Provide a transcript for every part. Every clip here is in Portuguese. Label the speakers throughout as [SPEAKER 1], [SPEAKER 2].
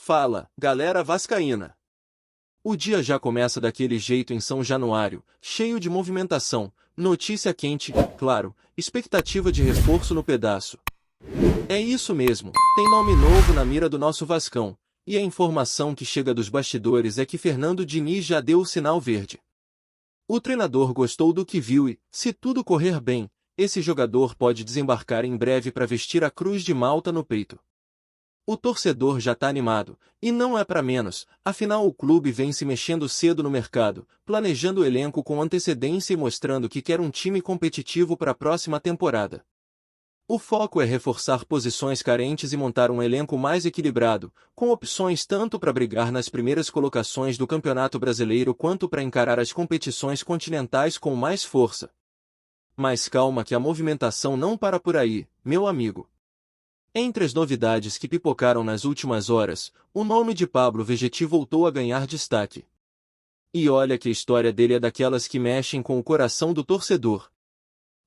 [SPEAKER 1] Fala, galera vascaína! O dia já começa daquele jeito em São Januário, cheio de movimentação, notícia quente, claro, expectativa de reforço no pedaço. É isso mesmo, tem nome novo na mira do nosso Vascão, e a informação que chega dos bastidores é que Fernando Diniz já deu o sinal verde. O treinador gostou do que viu e, se tudo correr bem, esse jogador pode desembarcar em breve para vestir a Cruz de Malta no peito. O torcedor já tá animado, e não é para menos, afinal o clube vem se mexendo cedo no mercado, planejando o elenco com antecedência e mostrando que quer um time competitivo para a próxima temporada. O foco é reforçar posições carentes e montar um elenco mais equilibrado, com opções tanto para brigar nas primeiras colocações do Campeonato Brasileiro quanto para encarar as competições continentais com mais força. Mas calma que a movimentação não para por aí, meu amigo. Entre as novidades que pipocaram nas últimas horas, o nome de Pablo Vegetti voltou a ganhar destaque. E olha que a história dele é daquelas que mexem com o coração do torcedor.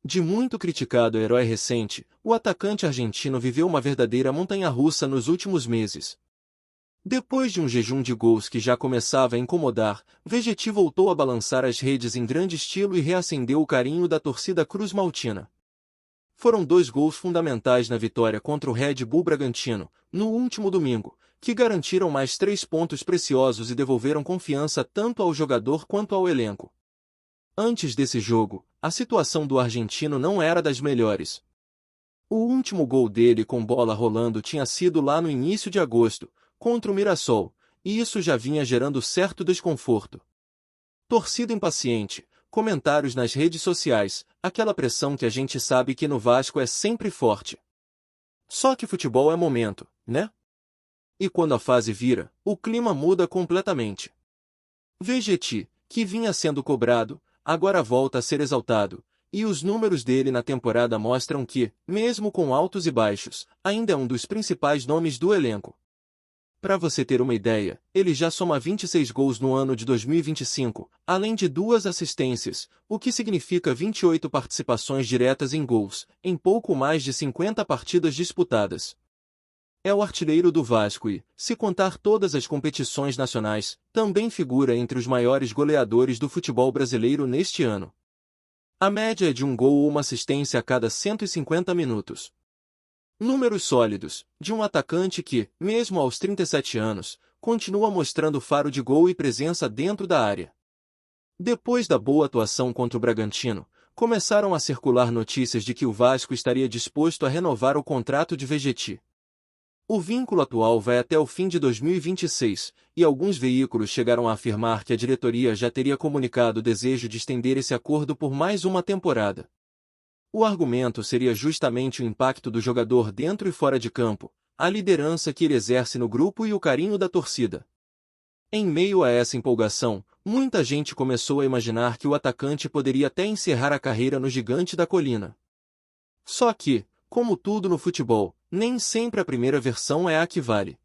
[SPEAKER 1] De muito criticado herói recente, o atacante argentino viveu uma verdadeira montanha-russa nos últimos meses. Depois de um jejum de gols que já começava a incomodar, Vegetti voltou a balançar as redes em grande estilo e reacendeu o carinho da torcida cruz-maltina. Foram 2 gols fundamentais na vitória contra o Red Bull Bragantino, no último domingo, que garantiram mais 3 pontos preciosos e devolveram confiança tanto ao jogador quanto ao elenco. Antes desse jogo, a situação do argentino não era das melhores. O último gol dele com bola rolando tinha sido lá no início de agosto, contra o Mirassol, e isso já vinha gerando certo desconforto. Torcida impaciente, comentários nas redes sociais, aquela pressão que a gente sabe que no Vasco é sempre forte. Só que futebol é momento, né? E quando a fase vira, o clima muda completamente. Vegetti, que vinha sendo cobrado, agora volta a ser exaltado, e os números dele na temporada mostram que, mesmo com altos e baixos, ainda é um dos principais nomes do elenco. Para você ter uma ideia, ele já soma 26 gols no ano de 2025, além de 2 assistências, o que significa 28 participações diretas em gols, em pouco mais de 50 partidas disputadas. É o artilheiro do Vasco e, se contar todas as competições nacionais, também figura entre os maiores goleadores do futebol brasileiro neste ano. A média é de um gol ou uma assistência a cada 150 minutos. Números sólidos, de um atacante que, mesmo aos 37 anos, continua mostrando faro de gol e presença dentro da área. Depois da boa atuação contra o Bragantino, começaram a circular notícias de que o Vasco estaria disposto a renovar o contrato de Vegetti. O vínculo atual vai até o fim de 2026, e alguns veículos chegaram a afirmar que a diretoria já teria comunicado o desejo de estender esse acordo por mais uma temporada. O argumento seria justamente o impacto do jogador dentro e fora de campo, a liderança que ele exerce no grupo e o carinho da torcida. Em meio a essa empolgação, muita gente começou a imaginar que o atacante poderia até encerrar a carreira no Gigante da Colina. Só que, como tudo no futebol, nem sempre a primeira versão é a que vale.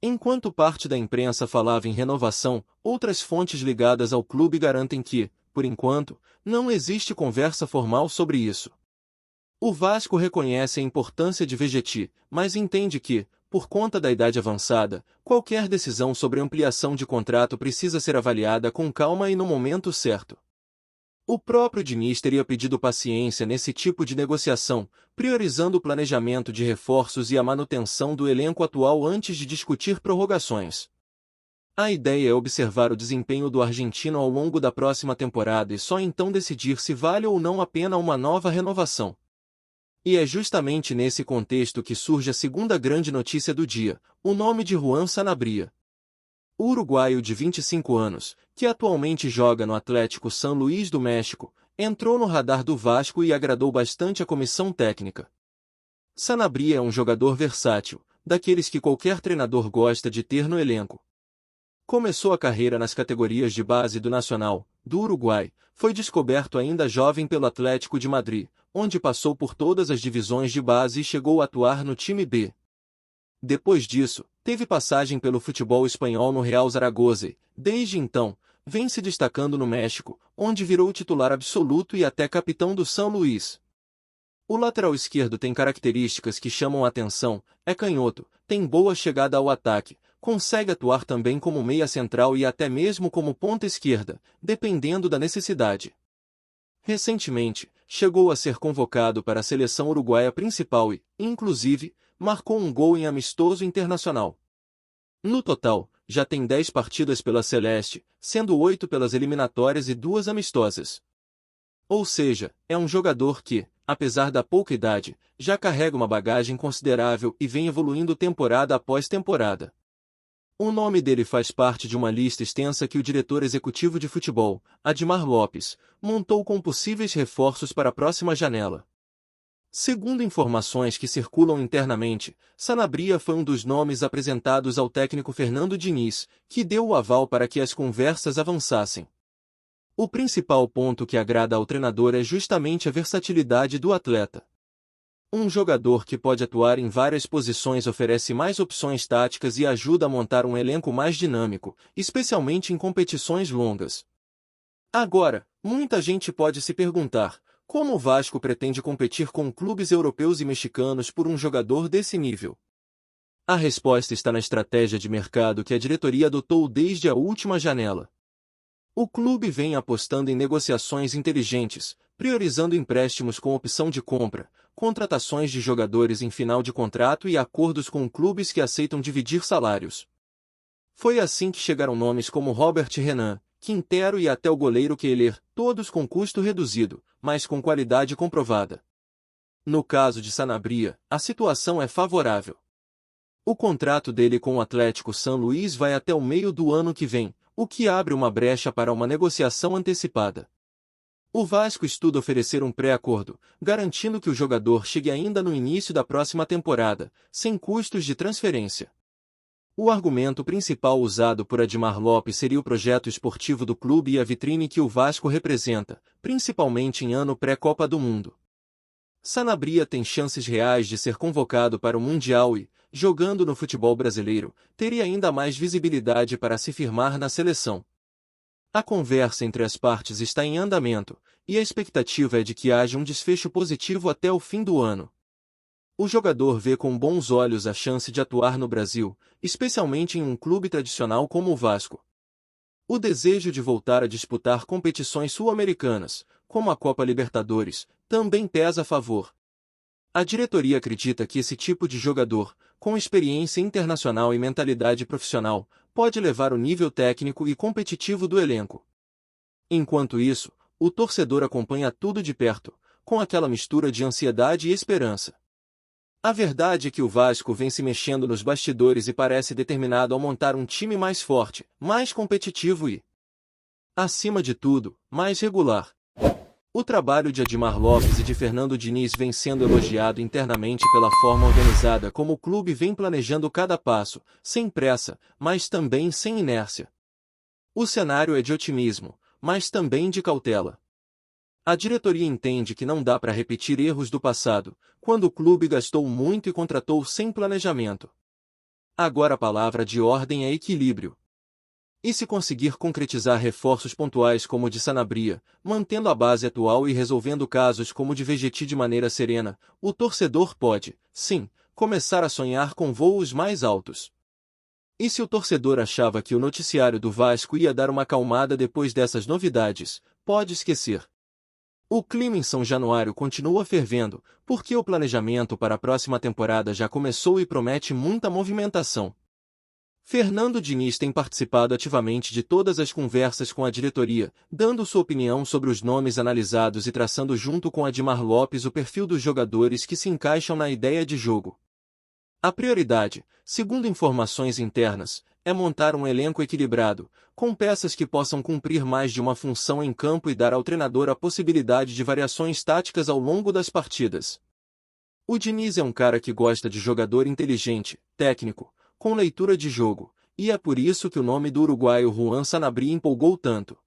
[SPEAKER 1] Enquanto parte da imprensa falava em renovação, outras fontes ligadas ao clube garantem que, por enquanto, não existe conversa formal sobre isso. O Vasco reconhece a importância de Vegetti, mas entende que, por conta da idade avançada, qualquer decisão sobre ampliação de contrato precisa ser avaliada com calma e no momento certo. O próprio Diniz teria pedido paciência nesse tipo de negociação, priorizando o planejamento de reforços e a manutenção do elenco atual antes de discutir prorrogações. A ideia é observar o desempenho do argentino ao longo da próxima temporada e só então decidir se vale ou não a pena uma nova renovação. E é justamente nesse contexto que surge a segunda grande notícia do dia, o nome de Juan Sanabria. O uruguaio de 25 anos, que atualmente joga no Atlético San Luis do México, entrou no radar do Vasco e agradou bastante a comissão técnica. Sanabria é um jogador versátil, daqueles que qualquer treinador gosta de ter no elenco. Começou a carreira nas categorias de base do Nacional, do Uruguai, foi descoberto ainda jovem pelo Atlético de Madrid, onde passou por todas as divisões de base e chegou a atuar no time B. Depois disso, teve passagem pelo futebol espanhol no Real Zaragoza e, desde então, vem se destacando no México, onde virou titular absoluto e até capitão do São Luís. O lateral esquerdo tem características que chamam a atenção, é canhoto, tem boa chegada ao ataque, Consegue atuar também como meia central e até mesmo como ponta esquerda, dependendo da necessidade. Recentemente, chegou a ser convocado para a seleção uruguaia principal e, inclusive, marcou um gol em amistoso internacional. No total, já tem 10 partidas pela Celeste, sendo 8 pelas eliminatórias e 2 amistosas. Ou seja, é um jogador que, apesar da pouca idade, já carrega uma bagagem considerável e vem evoluindo temporada após temporada. O nome dele faz parte de uma lista extensa que o diretor executivo de futebol, Admar Lopes, montou com possíveis reforços para a próxima janela. Segundo informações que circulam internamente, Sanabria foi um dos nomes apresentados ao técnico Fernando Diniz, que deu o aval para que as conversas avançassem. O principal ponto que agrada ao treinador é justamente a versatilidade do atleta. Um jogador que pode atuar em várias posições oferece mais opções táticas e ajuda a montar um elenco mais dinâmico, especialmente em competições longas. Agora, muita gente pode se perguntar, como o Vasco pretende competir com clubes europeus e mexicanos por um jogador desse nível? A resposta está na estratégia de mercado que a diretoria adotou desde a última janela. O clube vem apostando em negociações inteligentes, priorizando empréstimos com opção de compra, contratações de jogadores em final de contrato e acordos com clubes que aceitam dividir salários. Foi assim que chegaram nomes como Robert Renan, Quintero e até o goleiro Keller, todos com custo reduzido, mas com qualidade comprovada. No caso de Sanabria, a situação é favorável. O contrato dele com o Atlético São Luís vai até o meio do ano que vem, o que abre uma brecha para uma negociação antecipada. O Vasco estuda oferecer um pré-acordo, garantindo que o jogador chegue ainda no início da próxima temporada, sem custos de transferência. O argumento principal usado por Admar Lopes seria o projeto esportivo do clube e a vitrine que o Vasco representa, principalmente em ano pré-Copa do Mundo. Sanabria tem chances reais de ser convocado para o Mundial e, jogando no futebol brasileiro, teria ainda mais visibilidade para se firmar na seleção. A conversa entre as partes está em andamento, e a expectativa é de que haja um desfecho positivo até o fim do ano. O jogador vê com bons olhos a chance de atuar no Brasil, especialmente em um clube tradicional como o Vasco. O desejo de voltar a disputar competições sul-americanas, como a Copa Libertadores, também pesa a favor. A diretoria acredita que esse tipo de jogador, com experiência internacional e mentalidade profissional, pode levar o nível técnico e competitivo do elenco. Enquanto isso, o torcedor acompanha tudo de perto, com aquela mistura de ansiedade e esperança. A verdade é que o Vasco vem se mexendo nos bastidores e parece determinado a montar um time mais forte, mais competitivo e, acima de tudo, mais regular. O trabalho de Admar Lopes e de Fernando Diniz vem sendo elogiado internamente pela forma organizada como o clube vem planejando cada passo, sem pressa, mas também sem inércia. O cenário é de otimismo, mas também de cautela. A diretoria entende que não dá para repetir erros do passado, quando o clube gastou muito e contratou sem planejamento. Agora a palavra de ordem é equilíbrio. E se conseguir concretizar reforços pontuais como o de Sanabria, mantendo a base atual e resolvendo casos como o de Vegetti de maneira serena, o torcedor pode, sim, começar a sonhar com voos mais altos. E se o torcedor achava que o noticiário do Vasco ia dar uma acalmada depois dessas novidades, pode esquecer. O clima em São Januário continua fervendo, porque o planejamento para a próxima temporada já começou e promete muita movimentação. Fernando Diniz tem participado ativamente de todas as conversas com a diretoria, dando sua opinião sobre os nomes analisados e traçando junto com Admar Lopes o perfil dos jogadores que se encaixam na ideia de jogo. A prioridade, segundo informações internas, é montar um elenco equilibrado, com peças que possam cumprir mais de uma função em campo e dar ao treinador a possibilidade de variações táticas ao longo das partidas. O Diniz é um cara que gosta de jogador inteligente, técnico, com leitura de jogo, e é por isso que o nome do uruguaio Juan Sanabria empolgou tanto.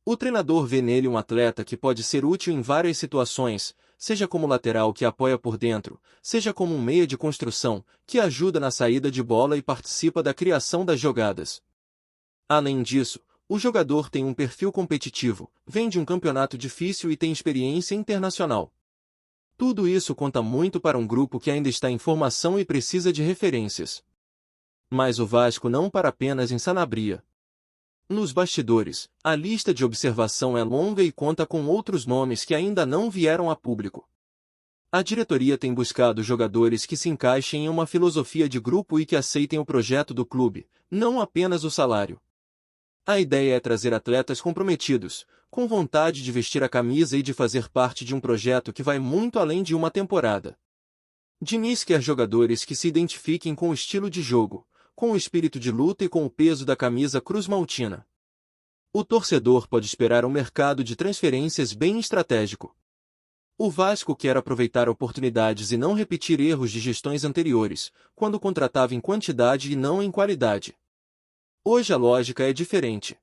[SPEAKER 1] O treinador vê nele um atleta que pode ser útil em várias situações, seja como lateral que apoia por dentro, seja como um meia de construção, que ajuda na saída de bola e participa da criação das jogadas. Além disso, o jogador tem um perfil competitivo, vem de um campeonato difícil e tem experiência internacional. Tudo isso conta muito para um grupo que ainda está em formação e precisa de referências. Mas o Vasco não para apenas em Sanabria. Nos bastidores, a lista de observação é longa e conta com outros nomes que ainda não vieram a público. A diretoria tem buscado jogadores que se encaixem em uma filosofia de grupo e que aceitem o projeto do clube, não apenas o salário. A ideia é trazer atletas comprometidos, com vontade de vestir a camisa e de fazer parte de um projeto que vai muito além de uma temporada. Diniz quer jogadores que se identifiquem com o estilo de jogo, com o espírito de luta e com o peso da camisa cruz-maltina. O torcedor pode esperar um mercado de transferências bem estratégico. O Vasco quer aproveitar oportunidades e não repetir erros de gestões anteriores, quando contratava em quantidade e não em qualidade. Hoje a lógica é diferente.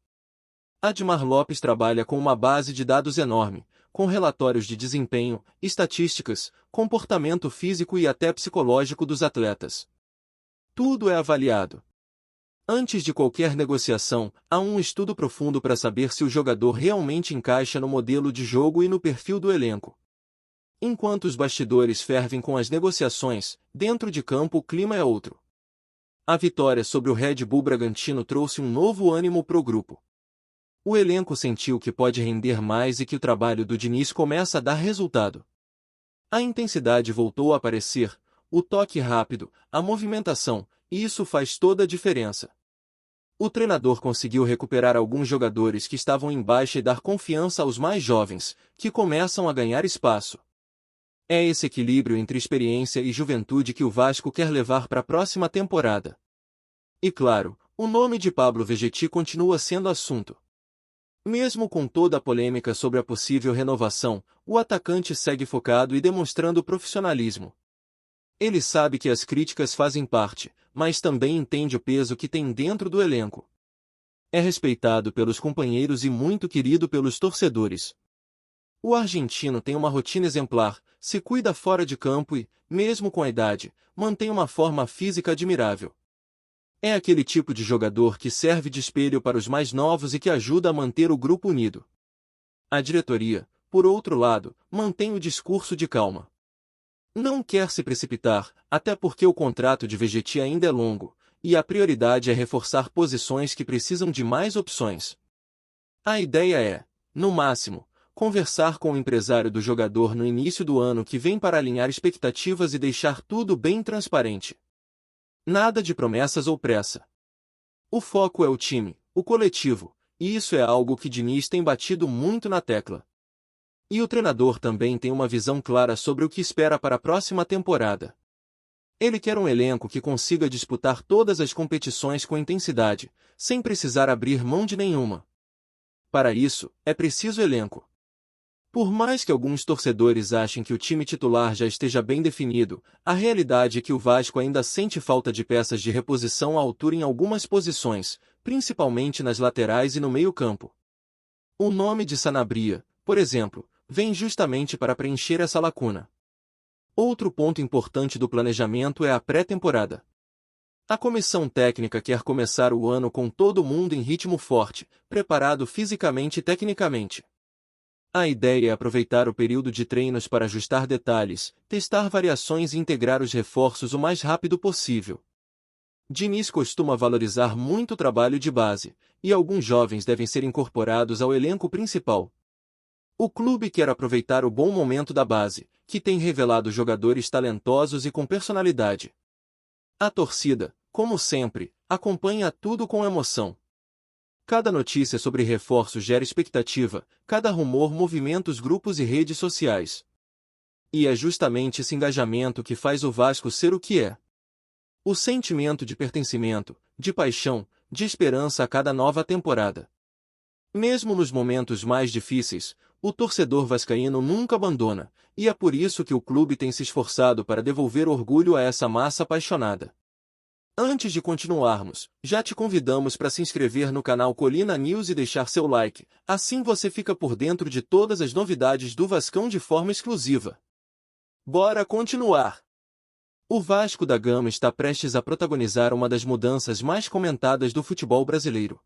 [SPEAKER 1] Admar Lopes trabalha com uma base de dados enorme, com relatórios de desempenho, estatísticas, comportamento físico e até psicológico dos atletas. Tudo é avaliado. Antes de qualquer negociação, há um estudo profundo para saber se o jogador realmente encaixa no modelo de jogo e no perfil do elenco. Enquanto os bastidores fervem com as negociações, dentro de campo o clima é outro. A vitória sobre o Red Bull Bragantino trouxe um novo ânimo pro grupo. O elenco sentiu que pode render mais e que o trabalho do Diniz começa a dar resultado. A intensidade voltou a aparecer, o toque rápido, a movimentação, e isso faz toda a diferença. O treinador conseguiu recuperar alguns jogadores que estavam em baixa e dar confiança aos mais jovens, que começam a ganhar espaço. É esse equilíbrio entre experiência e juventude que o Vasco quer levar para a próxima temporada. E claro, o nome de Pablo Vegetti continua sendo assunto. Mesmo com toda a polêmica sobre a possível renovação, o atacante segue focado e demonstrando profissionalismo. Ele sabe que as críticas fazem parte, mas também entende o peso que tem dentro do elenco. É respeitado pelos companheiros e muito querido pelos torcedores. O argentino tem uma rotina exemplar, se cuida fora de campo e, mesmo com a idade, mantém uma forma física admirável. É aquele tipo de jogador que serve de espelho para os mais novos e que ajuda a manter o grupo unido. A diretoria, por outro lado, mantém o discurso de calma. Não quer se precipitar, até porque o contrato de Vegetti ainda é longo, e a prioridade é reforçar posições que precisam de mais opções. A ideia é, no máximo, conversar com o empresário do jogador no início do ano que vem para alinhar expectativas e deixar tudo bem transparente. Nada de promessas ou pressa. O foco é o time, o coletivo, e isso é algo que Diniz tem batido muito na tecla. E o treinador também tem uma visão clara sobre o que espera para a próxima temporada. Ele quer um elenco que consiga disputar todas as competições com intensidade, sem precisar abrir mão de nenhuma. Para isso, é preciso elenco. Por mais que alguns torcedores achem que o time titular já esteja bem definido, a realidade é que o Vasco ainda sente falta de peças de reposição à altura em algumas posições, principalmente nas laterais e no meio-campo. O nome de Sanabria, por exemplo, vem justamente para preencher essa lacuna. Outro ponto importante do planejamento é a pré-temporada. A comissão técnica quer começar o ano com todo mundo em ritmo forte, preparado fisicamente e tecnicamente. A ideia é aproveitar o período de treinos para ajustar detalhes, testar variações e integrar os reforços o mais rápido possível. Diniz costuma valorizar muito o trabalho de base, e alguns jovens devem ser incorporados ao elenco principal. O clube quer aproveitar o bom momento da base, que tem revelado jogadores talentosos e com personalidade. A torcida, como sempre, acompanha tudo com emoção. Cada notícia sobre reforços gera expectativa, cada rumor movimenta os grupos e redes sociais. E é justamente esse engajamento que faz o Vasco ser o que é. O sentimento de pertencimento, de paixão, de esperança a cada nova temporada. Mesmo nos momentos mais difíceis, o torcedor vascaíno nunca abandona, e é por isso que o clube tem se esforçado para devolver orgulho a essa massa apaixonada. Antes de continuarmos, já te convidamos para se inscrever no canal Colina News e deixar seu like, assim você fica por dentro de todas as novidades do Vascão de forma exclusiva. Bora continuar! O Vasco da Gama está prestes a protagonizar uma das mudanças mais comentadas do futebol brasileiro.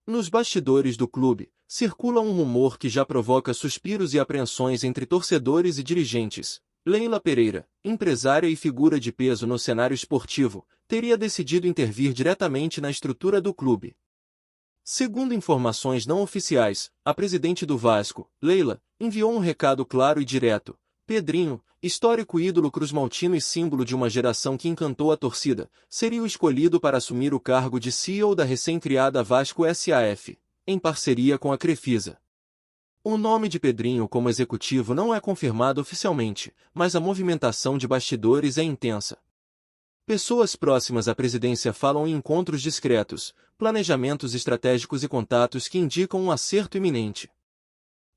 [SPEAKER 1] Nos bastidores do clube, circula um rumor que já provoca suspiros e apreensões entre torcedores e dirigentes. Leila Pereira, empresária e figura de peso no cenário esportivo, teria decidido intervir diretamente na estrutura do clube. Segundo informações não oficiais, a presidente do Vasco, Leila, enviou um recado claro e direto. Pedrinho, histórico ídolo cruzmaltino e símbolo de uma geração que encantou a torcida, seria o escolhido para assumir o cargo de CEO da recém-criada Vasco SAF, em parceria com a Crefisa. O nome de Pedrinho como executivo não é confirmado oficialmente, mas a movimentação de bastidores é intensa. Pessoas próximas à presidência falam em encontros discretos, planejamentos estratégicos e contatos que indicam um acerto iminente.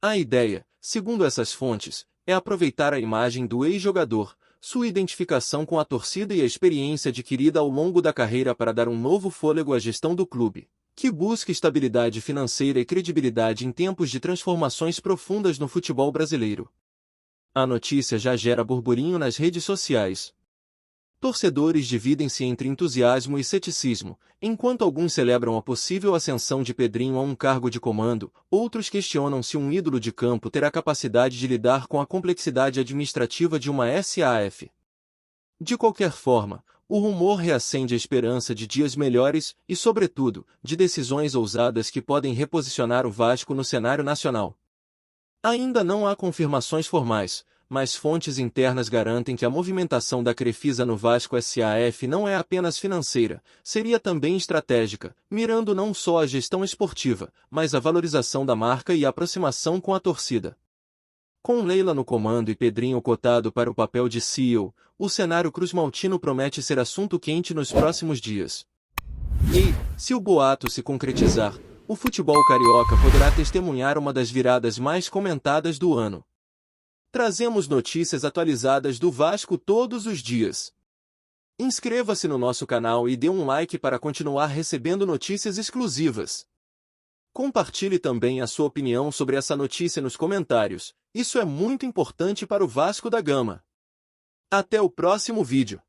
[SPEAKER 1] A ideia, segundo essas fontes, é aproveitar a imagem do ex-jogador, sua identificação com a torcida e a experiência adquirida ao longo da carreira para dar um novo fôlego à gestão do clube, que busca estabilidade financeira e credibilidade em tempos de transformações profundas no futebol brasileiro. A notícia já gera burburinho nas redes sociais. Torcedores dividem-se entre entusiasmo e ceticismo, enquanto alguns celebram a possível ascensão de Pedrinho a um cargo de comando, outros questionam se um ídolo de campo terá capacidade de lidar com a complexidade administrativa de uma SAF. De qualquer forma, o rumor reacende a esperança de dias melhores e, sobretudo, de decisões ousadas que podem reposicionar o Vasco no cenário nacional. Ainda não há confirmações formais, mas fontes internas garantem que a movimentação da Crefisa no Vasco SAF não é apenas financeira, seria também estratégica, mirando não só a gestão esportiva, mas a valorização da marca e a aproximação com a torcida. Com Leila no comando e Pedrinho cotado para o papel de CEO, o cenário cruzmaltino promete ser assunto quente nos próximos dias. E, se o boato se concretizar, o futebol carioca poderá testemunhar uma das viradas mais comentadas do ano. Trazemos notícias atualizadas do Vasco todos os dias. Inscreva-se no nosso canal e dê um like para continuar recebendo notícias exclusivas. Compartilhe também a sua opinião sobre essa notícia nos comentários, isso é muito importante para o Vasco da Gama. Até o próximo vídeo.